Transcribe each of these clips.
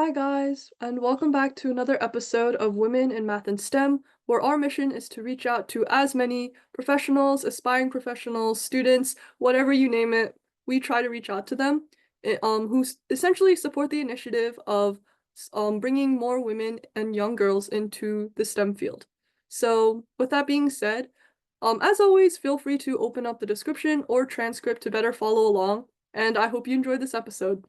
Hi, guys, and welcome back to another episode of Women in Math and STEM, where our mission is to reach out to as many professionals, aspiring professionals, students, whatever you name it. We try to reach out to them, who essentially support the initiative of bringing more women and young girls into the STEM field. So, with that being said, as always, feel free to open up the description or transcript to better follow along, and I hope you enjoyed this episode.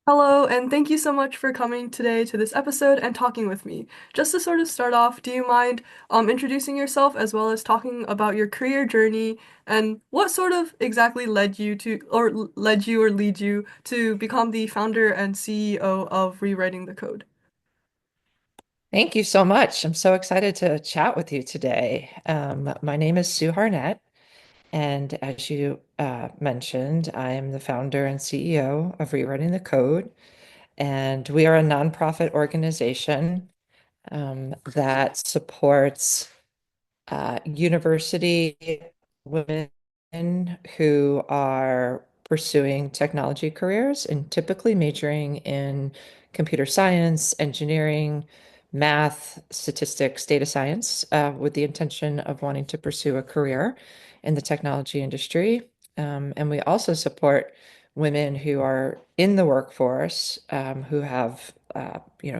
Hello, and thank you so much for coming today to this episode and talking with me. Just to sort of start off, do you mind introducing yourself as well as talking about your career journey and what sort of exactly led you or lead you to become the founder and CEO of Rewriting the Code? Thank you so much. I'm so excited to chat with you today. My name is Sue Harnett, and as you mentioned, I am the founder and CEO of Rewriting the Code, and we are a nonprofit organization that supports university women who are pursuing technology careers and typically majoring in computer science, engineering, math, statistics, data science, with the intention of wanting to pursue a career in the technology industry. And we also support women who are in the workforce, who have,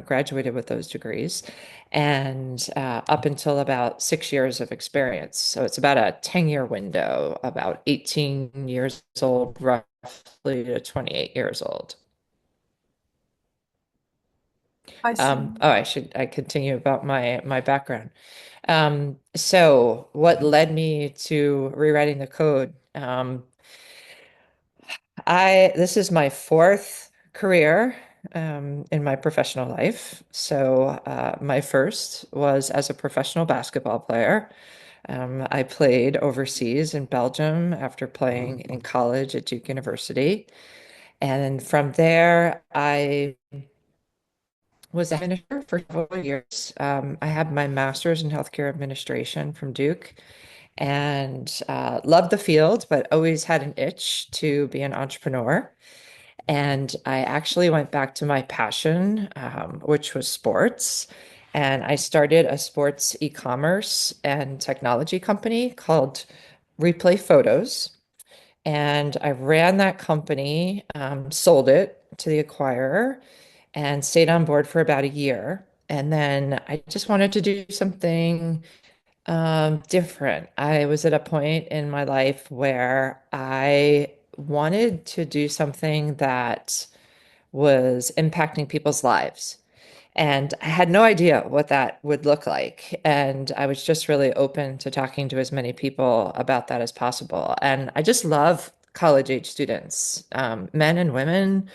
graduated with those degrees and up until about 6 years of experience. So it's about a 10-year window, about 18 years old, roughly to 28 years old. I see. I continue about my background. So what led me to rewriting the code? This is my fourth career in my professional life. So my first was as a professional basketball player. I played overseas in Belgium after playing in college at Duke University. And from there, I was a manager for several years. I had my master's in healthcare administration from Duke and loved the field, but always had an itch to be an entrepreneur. And I actually went back to my passion, which was sports. And I started a sports e-commerce and technology company called Replay Photos. And I ran that company, sold it to the acquirer, and stayed on board for about a year. And then I just wanted to do something different. I was at a point in my life where I wanted to do something that was impacting people's lives. And I had no idea what that would look like. And I was just really open to talking to as many people about that as possible. And I just love college age students, men and women.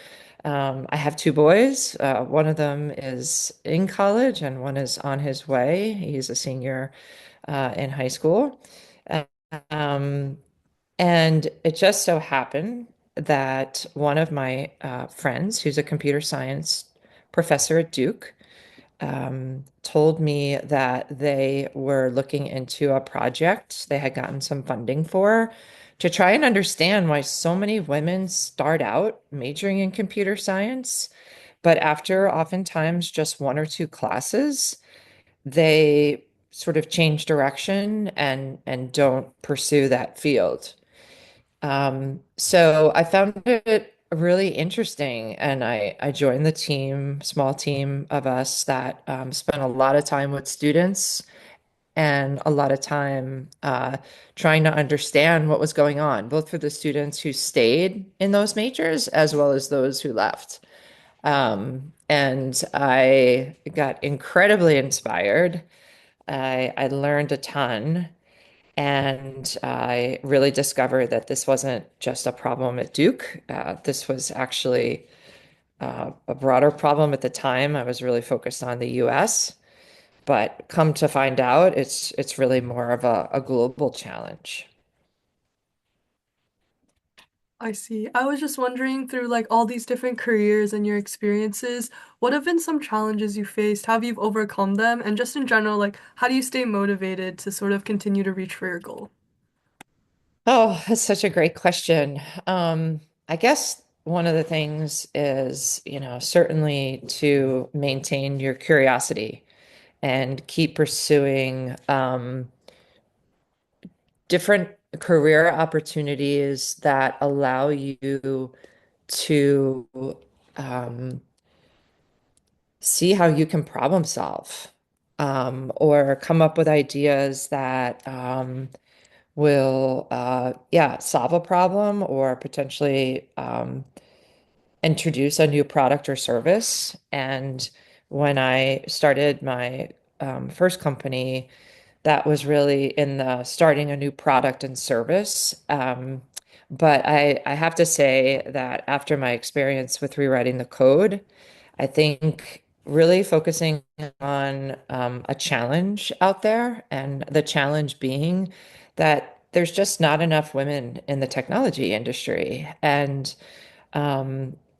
I have two boys. One of them is in college and one is on his way. He's a senior in high school. Um, and it just so happened that one of my friends, who's a computer science professor at Duke, told me that they were looking into a project they had gotten some funding for to try and understand why so many women start out majoring in computer science, but after oftentimes just one or two classes, they sort of change direction and don't pursue that field. So I found it really interesting, and I joined the team, small team of us that spent a lot of time with students and a lot of time trying to understand what was going on, both for the students who stayed in those majors as well as those who left. And I got incredibly inspired. I learned a ton. And I really discovered that this wasn't just a problem at Duke. This was actually a broader problem at the time. I was really focused on the US, but come to find out, it's really more of a global challenge. I see. I was just wondering through like all these different careers and your experiences, what have been some challenges you faced? How have you overcome them? And just in general, like how do you stay motivated to sort of continue to reach for your goal? Oh, that's such a great question. I guess one of the things is, certainly to maintain your curiosity and keep pursuing different career opportunities that allow you to um, see how you can problem solve, or come up with ideas that will, yeah, solve a problem or potentially introduce a new product or service. And when I started my first company, that was really in the starting a new product and service. But I have to say that after my experience with rewriting the code, I think really focusing on a challenge out there, and the challenge being that there's just not enough women in the technology industry. And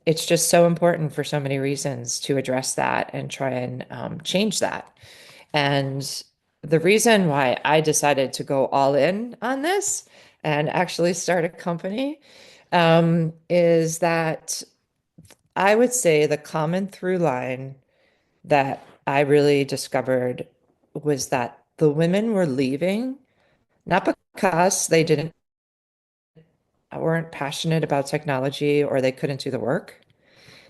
it's just so important for so many reasons to address that and try and change that. And the reason why I decided to go all in on this and actually start a company is that I would say the common through line that I really discovered was that the women were leaving, not because they didn't weren't passionate about technology or they couldn't do the work.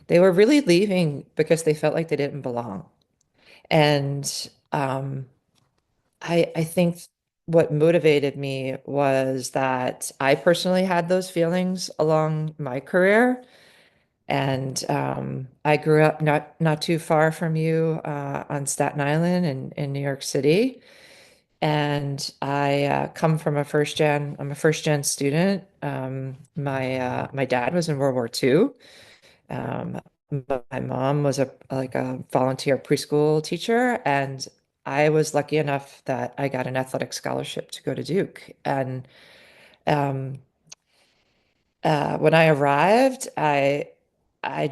They were really leaving because they felt like they didn't belong. And I think what motivated me was that I personally had those feelings along my career. And I grew up not too far from you on Staten Island in New York City. And I come from I'm a first gen student. My dad was in World War II. Um, my mom was a volunteer preschool teacher, and I was lucky enough that I got an athletic scholarship to go to Duke. And um, when I arrived, I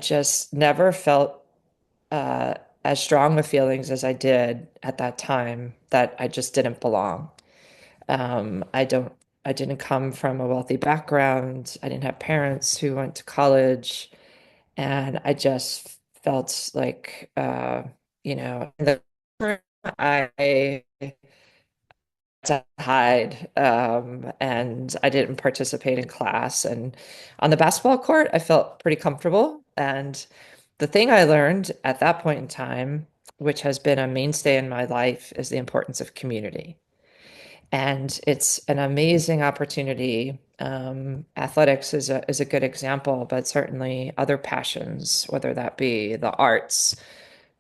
just never felt uh, as strong with feelings as I did at that time that I just didn't belong. Um, I don't, I didn't come from a wealthy background. I didn't have parents who went to college, and I just felt like, in the I to hide, and I didn't participate in class. And on the basketball court, I felt pretty comfortable. And the thing I learned at that point in time, which has been a mainstay in my life, is the importance of community. And it's an amazing opportunity. Athletics is a good example, but certainly other passions, whether that be the arts,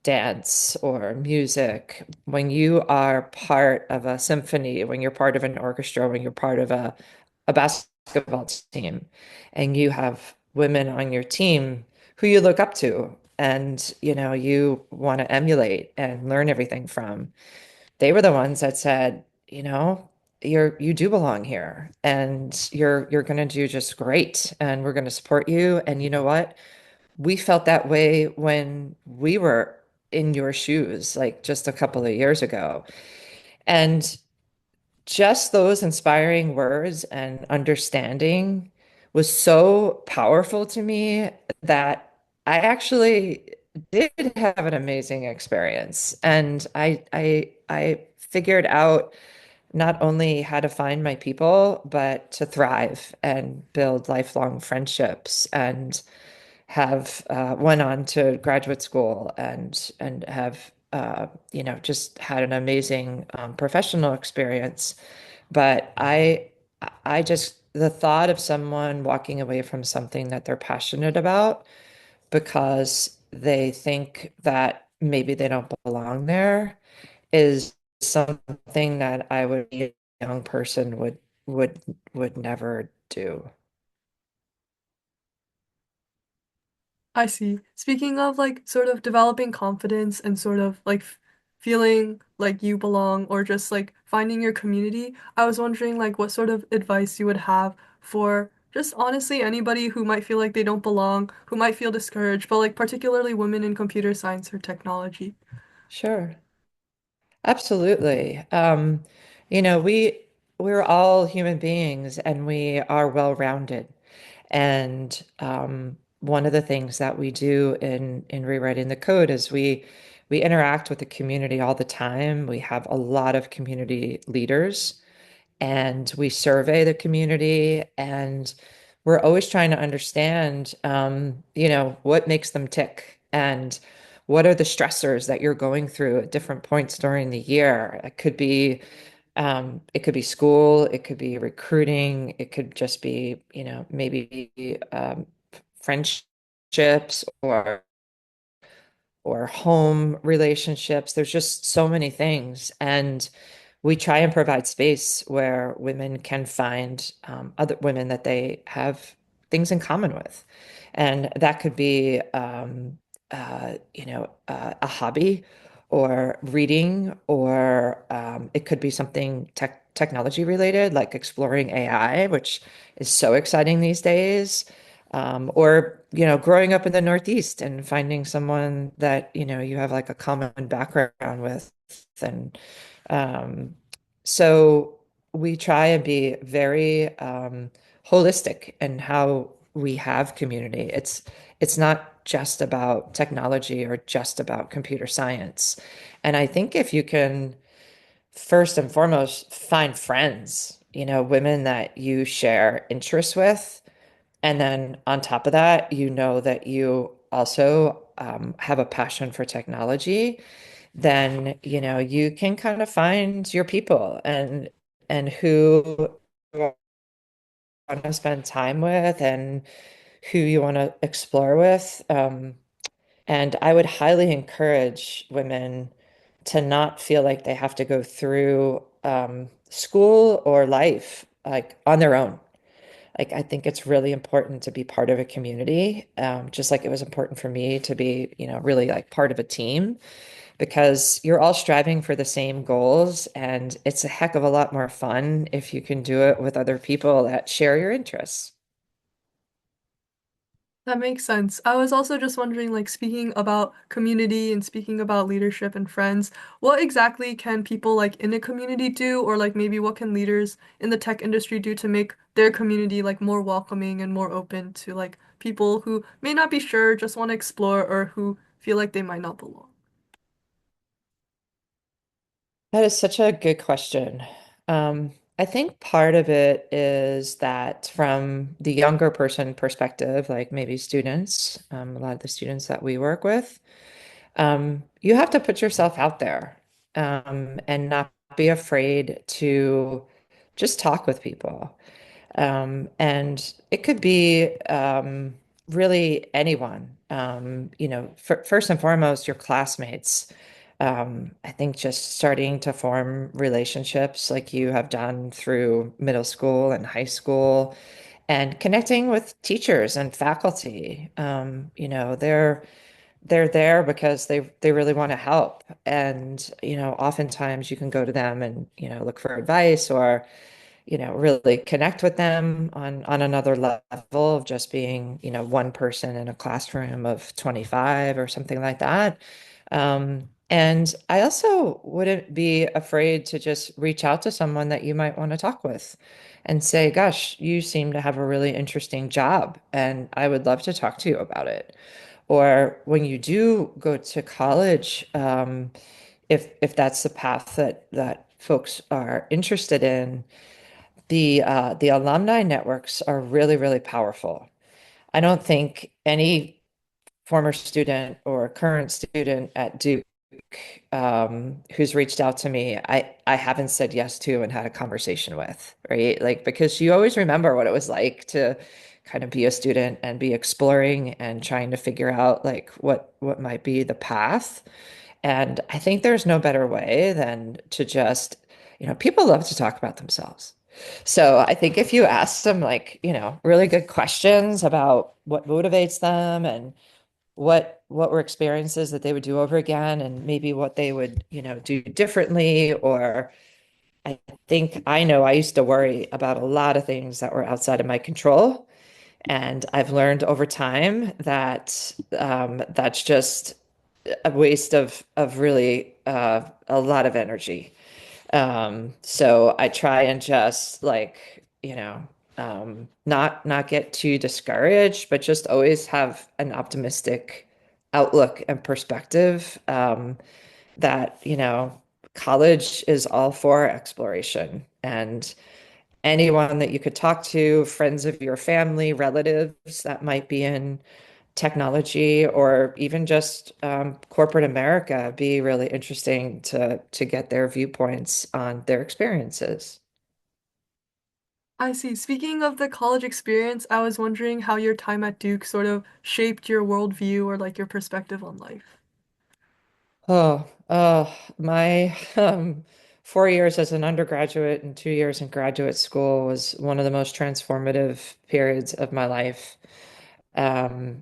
dance, or music, when you are part of a symphony, when you're part of an orchestra, when you're part of a basketball team, and you have women on your team who you look up to and you want to emulate and learn everything from, they were the ones that said, you do belong here, and you're going to do just great, and we're going to support you. And you know what? We felt that way when we were in your shoes, like just a couple of years ago. And just those inspiring words and understanding was so powerful to me that I actually did have an amazing experience. And I figured out not only how to find my people, but to thrive and build lifelong friendships, and have went on to graduate school and have just had an amazing professional experience. But I just the thought of someone walking away from something that they're passionate about because they think that maybe they don't belong there is something that I would be a young person would would never do. I see. Speaking of like sort of developing confidence and sort of like feeling like you belong or just like finding your community, I was wondering like what sort of advice you would have for just honestly anybody who might feel like they don't belong, who might feel discouraged, but like particularly women in computer science or technology. Sure. Absolutely. We're all human beings, and we are well-rounded. And one of the things that we do in rewriting the code is we interact with the community all the time. We have a lot of community leaders and we survey the community and we're always trying to understand what makes them tick and what are the stressors that you're going through at different points during the year. It could be school, it could be recruiting, it could just be, maybe friendships or home relationships. There's just so many things. And we try and provide space where women can find other women that they have things in common with. And that could be, a hobby or reading, or it could be something technology related, like exploring AI, which is so exciting these days. Or, growing up in the Northeast and finding someone that, you have like a common background with. And um, so we try and be very holistic in how we have community. It's not just about technology or just about computer science. And I think if you can first and foremost find friends, women that you share interests with, and then on top of that, that you also have a passion for technology, then you can kind of find your people and who you want to spend time with and who you want to explore with. And I would highly encourage women to not feel like they have to go through school or life like on their own. Like, I think it's really important to be part of a community, just like it was important for me to be, really like part of a team because you're all striving for the same goals. And it's a heck of a lot more fun if you can do it with other people that share your interests. That makes sense. I was also just wondering, like, speaking about community and speaking about leadership and friends, what exactly can people like in a community do, or like maybe what can leaders in the tech industry do to make their community like more welcoming and more open to like people who may not be sure, just want to explore, or who feel like they might not belong? That is such a good question. I think part of it is that from the younger person perspective, like maybe students, a lot of the students that we work with, you have to put yourself out there, and not be afraid to just talk with people. And it could be really anyone. First and foremost, your classmates. I think just starting to form relationships like you have done through middle school and high school and connecting with teachers and faculty. They're there because they really want to help. And, oftentimes you can go to them and, look for advice or really connect with them on another level of just being, one person in a classroom of 25 or something like that. And I also wouldn't be afraid to just reach out to someone that you might want to talk with and say, gosh, you seem to have a really interesting job, and I would love to talk to you about it. Or when you do go to college, if that's the path that folks are interested in, the alumni networks are really, really powerful. I don't think any former student or current student at Duke who's reached out to me, I haven't said yes to and had a conversation with, right? Like, because you always remember what it was like to kind of be a student and be exploring and trying to figure out like what might be the path. And I think there's no better way than to just, people love to talk about themselves. So I think if you ask them like, really good questions about what motivates them and what were experiences that they would do over again and maybe what they would, do differently, or I think I know I used to worry about a lot of things that were outside of my control. And I've learned over time that that's just a waste of really a lot of energy. So I try and just like, not get too discouraged, but just always have an optimistic outlook and perspective. That, college is all for exploration. And anyone that you could talk to, friends of your family, relatives that might be in technology or even just corporate America, be really interesting to get their viewpoints on their experiences. I see. Speaking of the college experience, I was wondering how your time at Duke sort of shaped your worldview or like your perspective on life. My 4 years as an undergraduate and 2 years in graduate school was one of the most transformative periods of my life. I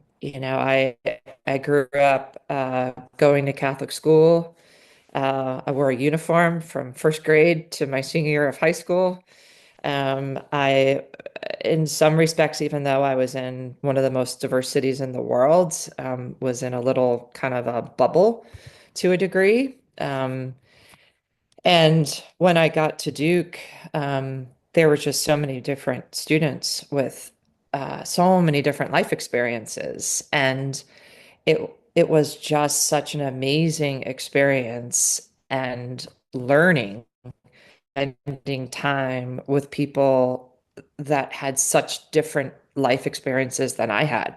grew up going to Catholic school. I wore a uniform from first grade to my senior year of high school. In some respects, even though I was in one of the most diverse cities in the world, was in a little kind of a bubble to a degree. And when I got to Duke, there were just so many different students with so many different life experiences, and it was just such an amazing experience and learning spending time with people that had such different life experiences than I had.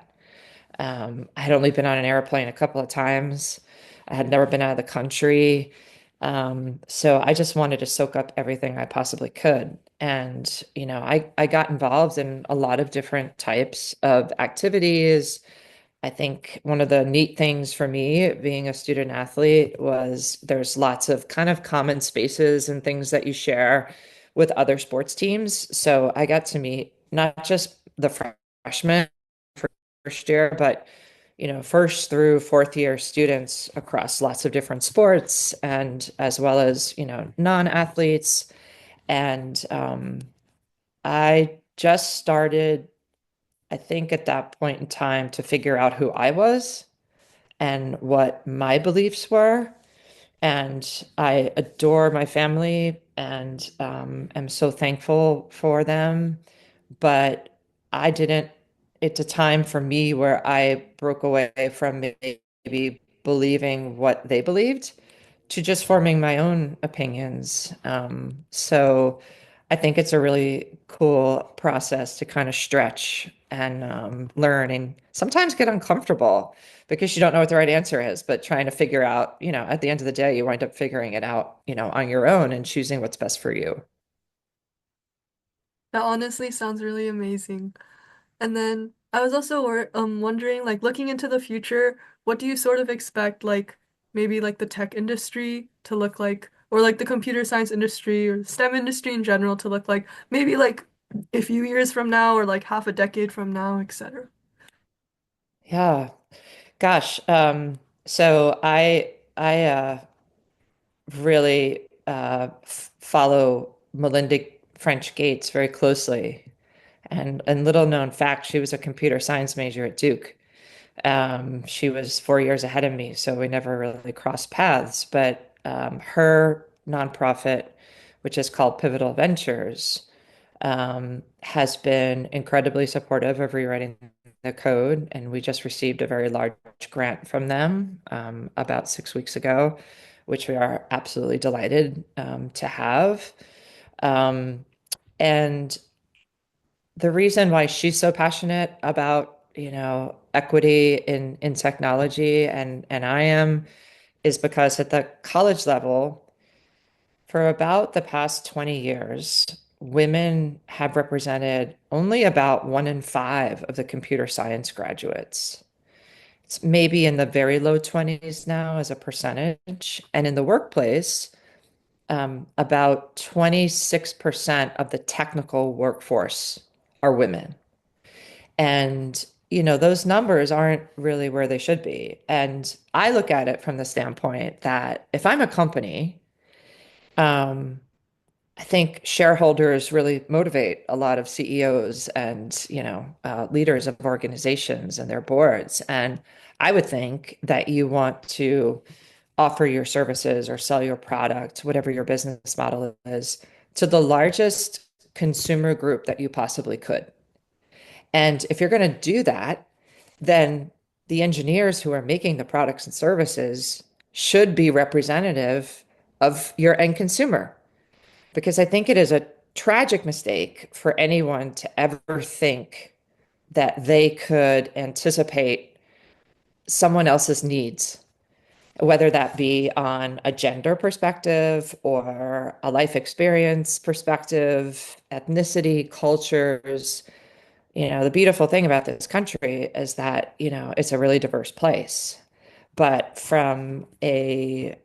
I had only been on an airplane a couple of times. I had never been out of the country. So I just wanted to soak up everything I possibly could. And, I got involved in a lot of different types of activities. I think one of the neat things for me being a student athlete was there's lots of kind of common spaces and things that you share with other sports teams. So I got to meet not just the freshmen first year, but first through fourth year students across lots of different sports and as well as, non-athletes. And I just started, I think at that point in time, to figure out who I was and what my beliefs were. And I adore my family and am so thankful for them. But I didn't, it's a time for me where I broke away from maybe believing what they believed to just forming my own opinions. So I think it's a really cool process to kind of stretch and learn and sometimes get uncomfortable because you don't know what the right answer is, but trying to figure out, at the end of the day, you wind up figuring it out, on your own and choosing what's best for you. That honestly sounds really amazing. And then I was also wondering, like looking into the future, what do you sort of expect, like maybe like the tech industry to look like, or like the computer science industry or STEM industry in general to look like, maybe like a few years from now or like half a decade from now, etc. Yeah. Gosh. So I really follow Melinda French Gates very closely. And little known fact, she was a computer science major at Duke. She was 4 years ahead of me, so we never really crossed paths. But her nonprofit, which is called Pivotal Ventures, has been incredibly supportive of rewriting the code. And we just received a very large grant from them about 6 weeks ago, which we are absolutely delighted to have. Um, and the reason why she's so passionate about, equity in technology and I am is because at the college level, for about the past 20 years, women have represented only about 1 in 5 of the computer science graduates. It's maybe in the very low 20s now as a percentage. And in the workplace, about 26% of the technical workforce are women. And, those numbers aren't really where they should be. And I look at it from the standpoint that if I'm a company, um, I think shareholders really motivate a lot of CEOs and, leaders of organizations and their boards. And I would think that you want to offer your services or sell your product, whatever your business model is, to the largest consumer group that you possibly could. And if you're going to do that, then the engineers who are making the products and services should be representative of your end consumer. Because I think it is a tragic mistake for anyone to ever think that they could anticipate someone else's needs, whether that be on a gender perspective or a life experience perspective, ethnicity, cultures. The beautiful thing about this country is that, it's a really diverse place. But from a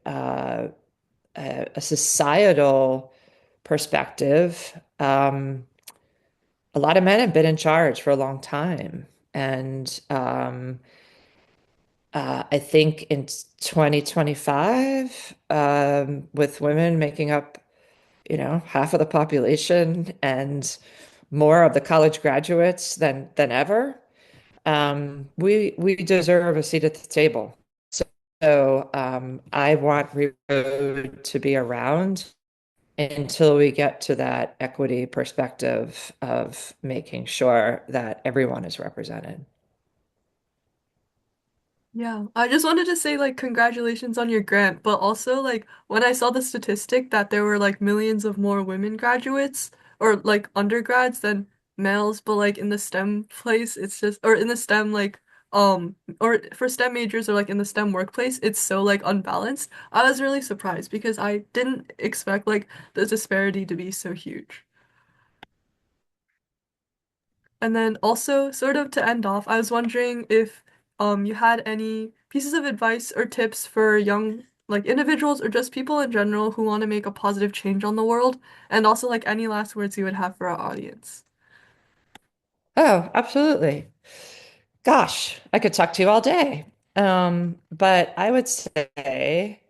societal perspective, a lot of men have been in charge for a long time. And I think in 2025, with women making up, half of the population and more of the college graduates than ever, we deserve a seat at the table. So I want Road to be around until we get to that equity perspective of making sure that everyone is represented. Yeah, I just wanted to say like congratulations on your grant, but also like when I saw the statistic that there were like millions of more women graduates or like undergrads than males, but like in the STEM place, it's just or in the STEM like or for STEM majors or like in the STEM workplace, it's so like unbalanced. I was really surprised because I didn't expect like the disparity to be so huge. And then also, sort of to end off, I was wondering if you had any pieces of advice or tips for young like individuals or just people in general who want to make a positive change on the world, and also like any last words you would have for our audience. Oh, absolutely. Gosh, I could talk to you all day. But I would say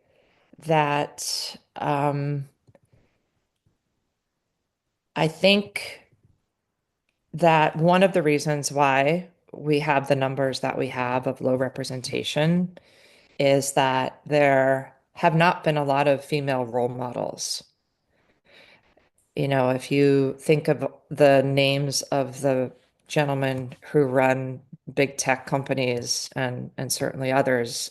that I think that one of the reasons why we have the numbers that we have of low representation is that there have not been a lot of female role models. If you think of the names of the gentlemen who run big tech companies and certainly others,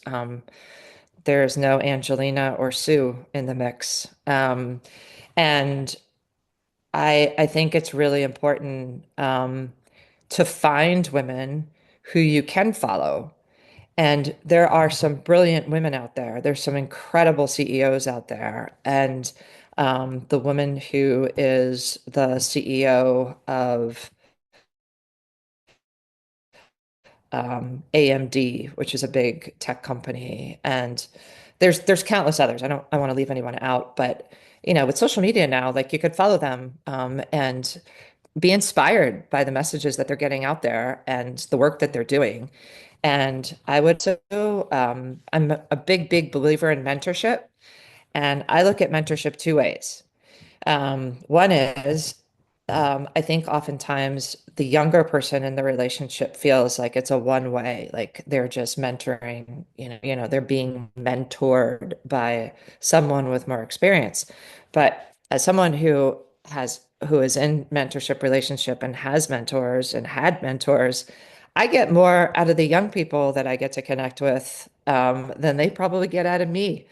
there's no Angelina or Sue in the mix. And I think it's really important to find women who you can follow. And there are some brilliant women out there. There's some incredible CEOs out there. And the woman who is the CEO of AMD, which is a big tech company, and there's countless others. I want to leave anyone out, but with social media now, like you could follow them and be inspired by the messages that they're getting out there and the work that they're doing. And I would so I'm a big believer in mentorship, and I look at mentorship two ways. One is, I think oftentimes the younger person in the relationship feels like it's a one way, like they're just mentoring, they're being mentored by someone with more experience. But as someone who is in mentorship relationship and has mentors and had mentors, I get more out of the young people that I get to connect with than they probably get out of me.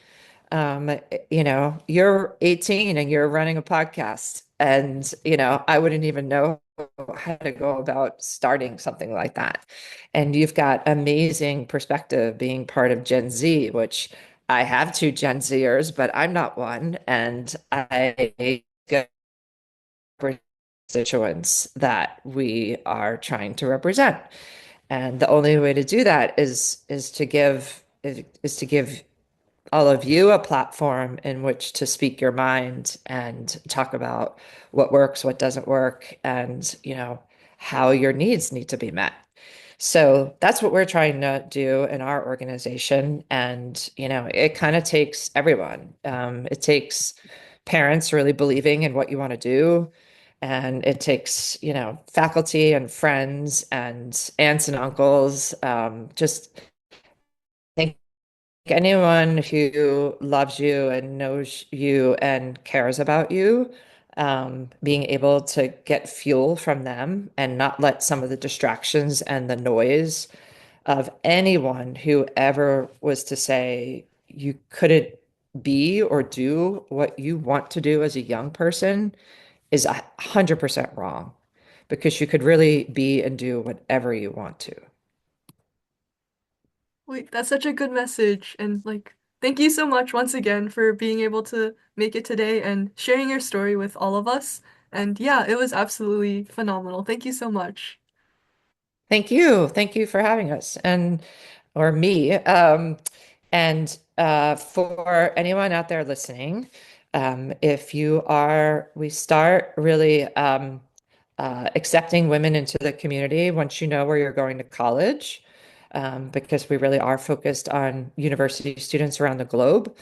You're 18 and you're running a podcast, and I wouldn't even know how to go about starting something like that. And you've got amazing perspective being part of Gen Z, which I have two Gen Zers, but I'm not one, and I get constituents that we are trying to represent. And the only way to do that is to give all of you a platform in which to speak your mind and talk about what works, what doesn't work, and how your needs need to be met. So that's what we're trying to do in our organization. And it kind of takes everyone. It takes parents really believing in what you want to do. And it takes, faculty and friends and aunts and uncles, just think anyone who loves you and knows you and cares about you, being able to get fuel from them and not let some of the distractions and the noise of anyone who ever was to say you couldn't be or do what you want to do as a young person is 100% wrong because you could really be and do whatever you want to. Wait, that's such a good message. And like, thank you so much once again for being able to make it today and sharing your story with all of us. And yeah, it was absolutely phenomenal. Thank you so much. Thank you. Thank you for having us and or me. And for anyone out there listening, if you are, we start really accepting women into the community once you know where you're going to college, because we really are focused on university students around the globe.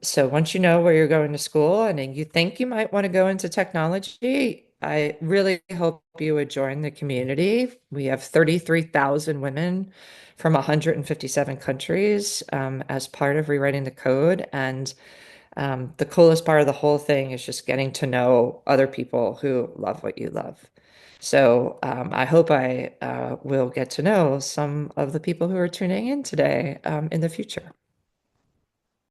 So once you know where you're going to school and then you think you might want to go into technology, I really hope you would join the community. We have 33,000 women from 157 countries as part of rewriting the code. And the coolest part of the whole thing is just getting to know other people who love what you love. So I hope I will get to know some of the people who are tuning in today in the future.